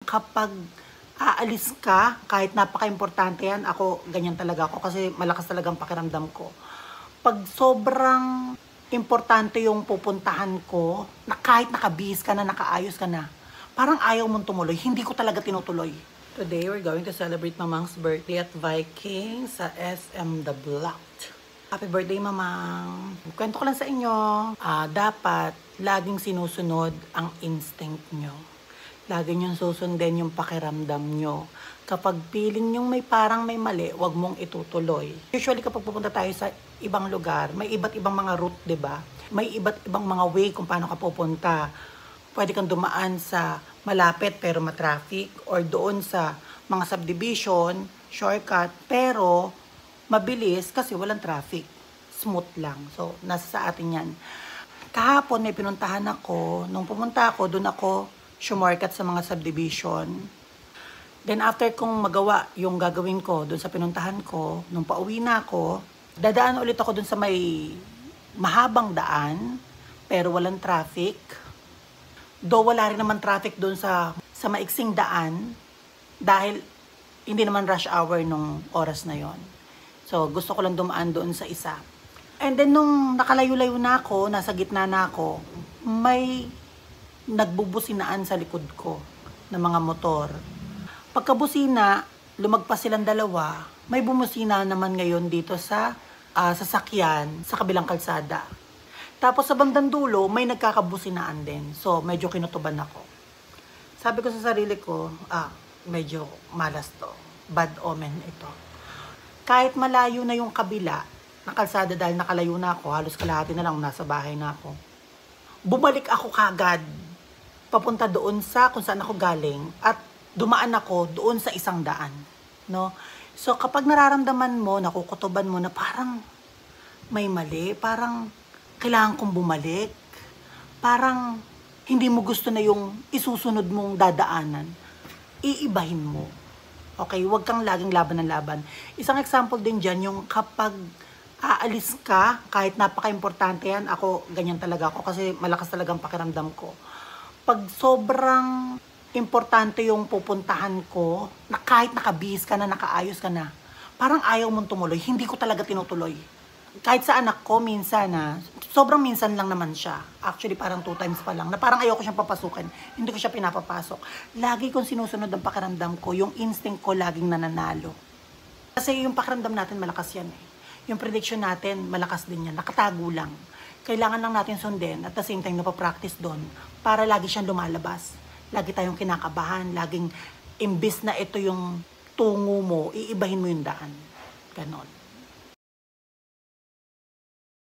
kapag aalis ka, kahit napaka-importante yan, ako, ganyan talaga ako kasi malakas talagang pakiramdam ko. Pag sobrang importante yung pupuntahan ko, na kahit nakabihis ka na, nakaayos ka na, parang ayaw mong tumuloy, hindi ko talaga tinutuloy. Today, we're going to celebrate Mamang's birthday at Viking sa SM The Block. Happy birthday, Mamang! Kwento ko lang sa inyo, dapat laging sinusunod ang instinct nyo. Lagi nyo susundin yung pakiramdam nyo. Kapag feeling nyo may parang may mali, wag mong itutuloy. Usually kapag pupunta tayo sa ibang lugar, may iba't ibang mga route, 'di ba? May iba't ibang mga way kung paano ka pupunta. Pwede kang dumaan sa malapit pero matraffic, or doon sa mga subdivision, shortcut, pero mabilis kasi walang traffic. Smooth lang. So, nasa sa atin yan. Kahapon may pinuntahan ako. Nung pumunta ako, doon ako shortcut sa mga subdivision. Then after kong magawa yung gagawin ko doon sa pinuntahan ko, nung pauwi na ako, dadaan ulit ako doon sa may mahabang daan, pero walang traffic. Though wala rin naman traffic doon sa maiksing daan, dahil hindi naman rush hour nung oras na yon. So, gusto ko lang dumaan doon sa isa. And then, nung nakalayo-layo na ako, nasa gitna na ako, may nagbubusinaan sa likod ko ng mga motor. Pagkabusina, lumagpas silang dalawa, may bumusina naman ngayon dito sa sasakyan sa kabilang kalsada. Tapos sa bandang dulo, may nagkakabusinaan din. So, medyo kinutuban ako. Sabi ko sa sarili ko, medyo malas to. Bad omen ito. Kahit malayo na yung kabila na kalsada dahil nakalayo na ako, halos kalahati na lang, nasa bahay na ako. Bumalik ako kagad, papunta doon sa kung saan ako galing, at dumaan ako doon sa isang daan. No? So kapag nararamdaman mo, nakukutuban mo na parang may mali, parang kailangan kong bumalik, parang hindi mo gusto na yung isusunod mong dadaanan, iibahin mo. Okay, huwag kang laging laban ng laban. Isang example din dyan, yung kapag aalis ka, kahit napaka-importante yan, ako, ganyan talaga ako kasi malakas talagang pakiramdam ko. Pag sobrang importante yung pupuntahan ko, na kahit nakabihis ka na, nakaayos ka na, parang ayaw mong tumuloy, hindi ko talaga tinutuloy. Kahit sa anak ko, minsan sobrang minsan lang naman siya. Actually, parang 2 times pa lang, na parang ayaw ko siyang papasukin. Hindi ko siya pinapapasok. Lagi kong sinusunod ang pakiramdam ko, yung instinct ko laging nananalo. Kasi yung pakiramdam natin, malakas yan eh. Yung prediction natin, malakas din yan. Nakatago lang. Kailangan lang natin sundin at the same time napapractice doon para lagi siyang lumalabas. Lagi tayong kinakabahan, laging imbis na ito yung tungo mo, iibahin mo yung daan. Ganon.